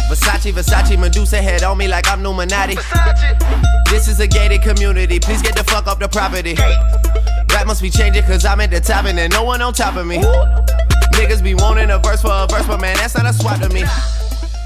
Versace, Versace, Medusa head on me like I'm Illuminati. This is a gated community, please get the fuck off the property. Rap must be changing cause I'm at the top and there's no one on top of me. Niggas be wanting a verse for a verse, but man, that's not a swap to me.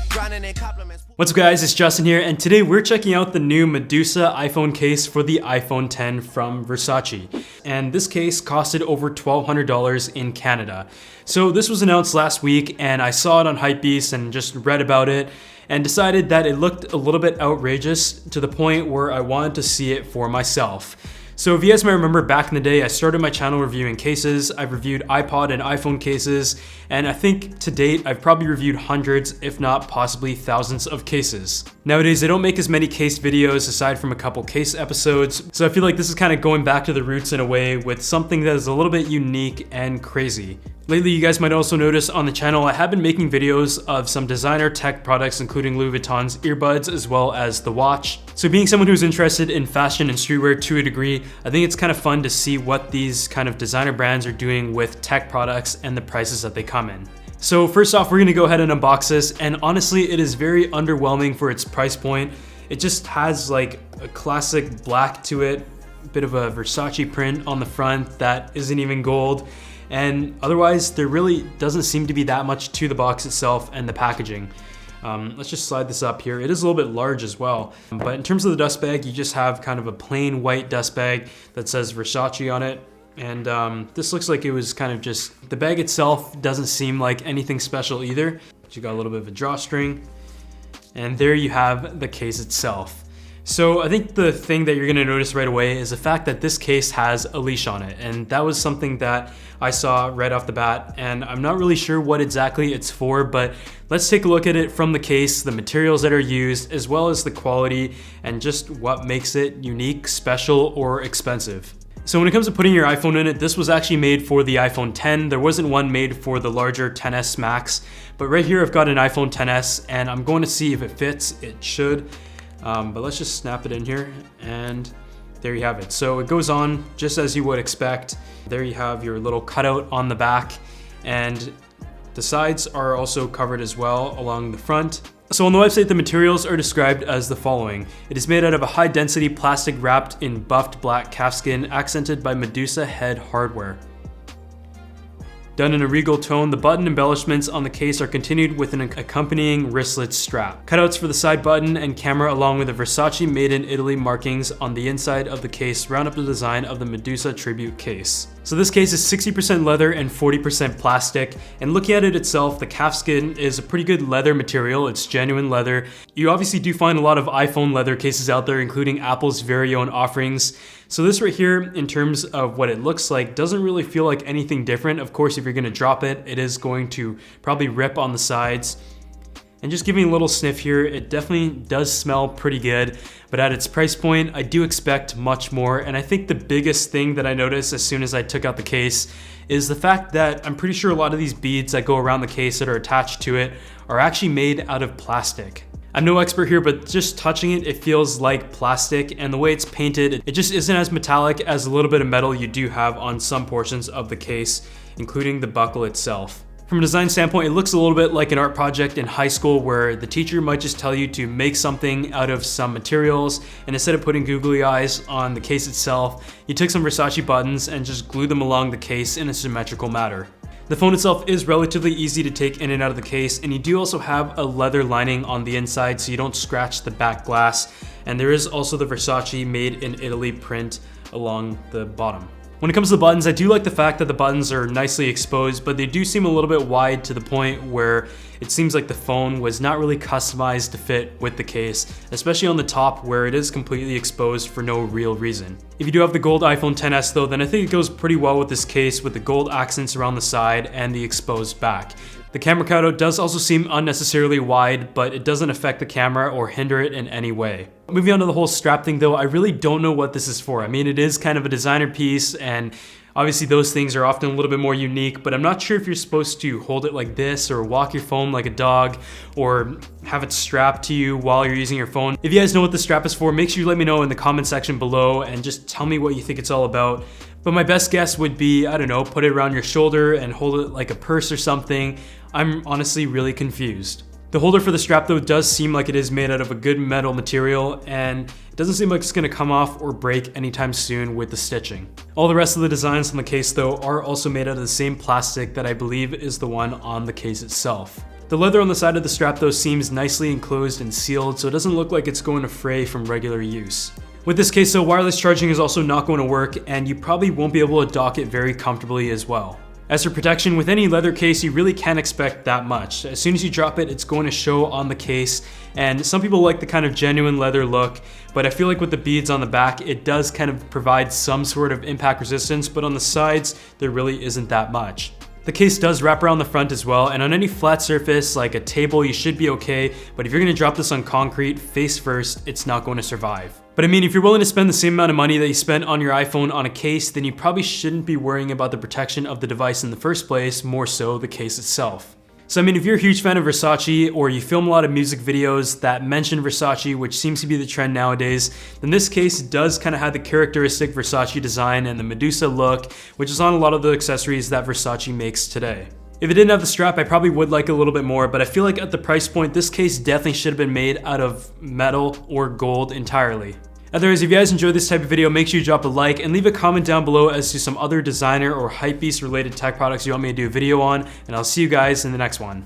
Grinding in compliments. What's up guys, it's Justin here, and today we're checking out the new Medusa iPhone case for the iPhone 10 from Versace. And this case costed over $1,200 in Canada. So this was announced last week and I saw it on Hypebeast and just read about it and decided that it looked a little bit outrageous to the point where I wanted to see it for myself. So if you guys might remember, back in the day, I started my channel reviewing cases. I've reviewed iPod and iPhone cases, and I think to date, I've probably reviewed hundreds, if not possibly thousands of cases. Nowadays, I don't make as many case videos aside from a couple case episodes, so I feel like this is kind of going back to the roots in a way with something that is a little bit unique and crazy. Lately, you guys might also notice on the channel, I have been making videos of some designer tech products, including Louis Vuitton's earbuds, as well as the watch. So being someone who's interested in fashion and streetwear to a degree, I think it's kind of fun to see what these kind of designer brands are doing with tech products and the prices that they come in. So first off, we're gonna go ahead and unbox this, and honestly, it is very underwhelming for its price point. It just has like a classic black to it, a bit of a Versace print on the front that isn't even gold. And otherwise, there really doesn't seem to be that much to the box itself and the packaging. Let's just slide this up here. It is a little bit large as well. But in terms of the dust bag, you just have kind of a plain white dust bag that says Versace on it. And this looks like it was kind of just, the bag itself doesn't seem like anything special either. But you got a little bit of a drawstring. And there you have the case itself. So I think the thing that you're gonna notice right away is the fact that this case has a leash on it. And that was something that I saw right off the bat, and I'm not really sure what exactly it's for, but let's take a look at it from the case, the materials that are used, as well as the quality and just what makes it unique, special, or expensive. So when it comes to putting your iPhone in it, this was actually made for the iPhone 10. There wasn't one made for the larger 10s Max, but right here I've got an iPhone 10s and I'm going to see if it fits. It should. But let's just snap it in here, and there you have it. So it goes on just as you would expect. There you have your little cutout on the back, and the sides are also covered as well along the front. So on the website, the materials are described as the following. It is made out of a high density plastic wrapped in buffed black calfskin, accented by Medusa head hardware. Done in a regal tone, the button embellishments on the case are continued with an accompanying wristlet strap. Cutouts for the side button and camera, along with the Versace made in Italy markings on the inside of the case, round up the design of the Medusa tribute case. So this case is 60% leather and 40% plastic, and looking at it itself, the calfskin is a pretty good leather material. It's genuine leather. You obviously do find a lot of iPhone leather cases out there, including Apple's very own offerings. So this right here, in terms of what it looks like, doesn't really feel like anything different. Of course, if you're gonna drop it, it is going to probably rip on the sides. And just giving a little sniff here, it definitely does smell pretty good, but at its price point, I do expect much more. And I think the biggest thing that I noticed as soon as I took out the case is the fact that I'm pretty sure a lot of these beads that go around the case that are attached to it are actually made out of plastic. I'm no expert here, but just touching it, it feels like plastic, and the way it's painted, it just isn't as metallic as a little bit of metal you do have on some portions of the case, including the buckle itself. From a design standpoint, it looks a little bit like an art project in high school where the teacher might just tell you to make something out of some materials, and instead of putting googly eyes on the case itself, you took some Versace buttons and just glued them along the case in a symmetrical manner. The phone itself is relatively easy to take in and out of the case, and you do also have a leather lining on the inside so you don't scratch the back glass, and there is also the Versace made in Italy print along the bottom. When it comes to the buttons, I do like the fact that the buttons are nicely exposed, but they do seem a little bit wide to the point where it seems like the phone was not really customized to fit with the case, especially on the top where it is completely exposed for no real reason. If you do have the gold iPhone 10s though, then I think it goes pretty well with this case with the gold accents around the side and the exposed back. The camera cutout does also seem unnecessarily wide, but it doesn't affect the camera or hinder it in any way. Moving on to the whole strap thing though, I really don't know what this is for. I mean, it is kind of a designer piece, and obviously those things are often a little bit more unique, but I'm not sure if you're supposed to hold it like this or walk your phone like a dog or have it strapped to you while you're using your phone. If you guys know what the strap is for, make sure you let me know in the comment section below and just tell me what you think it's all about. But my best guess would be, I don't know, put it around your shoulder and hold it like a purse or something. I'm honestly really confused. The holder for the strap though does seem like it is made out of a good metal material, and it doesn't seem like it's going to come off or break anytime soon with the stitching. All the rest of the designs on the case though are also made out of the same plastic that I believe is the one on the case itself. The leather on the side of the strap though seems nicely enclosed and sealed, so it doesn't look like it's going to fray from regular use. With this case though, wireless charging is also not going to work, and you probably won't be able to dock it very comfortably as well. As for protection, with any leather case, you really can't expect that much. As soon as you drop it, it's going to show on the case, and some people like the kind of genuine leather look, but I feel like with the beads on the back, it does kind of provide some sort of impact resistance, but on the sides, there really isn't that much. The case does wrap around the front as well, and on any flat surface like a table, you should be okay, but if you're gonna drop this on concrete face first, it's not going to survive. But I mean, if you're willing to spend the same amount of money that you spent on your iPhone on a case, then you probably shouldn't be worrying about the protection of the device in the first place, more so the case itself. So I mean, if you're a huge fan of Versace, or you film a lot of music videos that mention Versace, which seems to be the trend nowadays, then this case does kind of have the characteristic Versace design and the Medusa look, which is on a lot of the accessories that Versace makes today. If it didn't have the strap, I probably would like it a little bit more, but I feel like at the price point, this case definitely should have been made out of metal or gold entirely. Otherwise, if you guys enjoyed this type of video, make sure you drop a like and leave a comment down below as to some other designer or hypebeast related tech products you want me to do a video on, and I'll see you guys in the next one.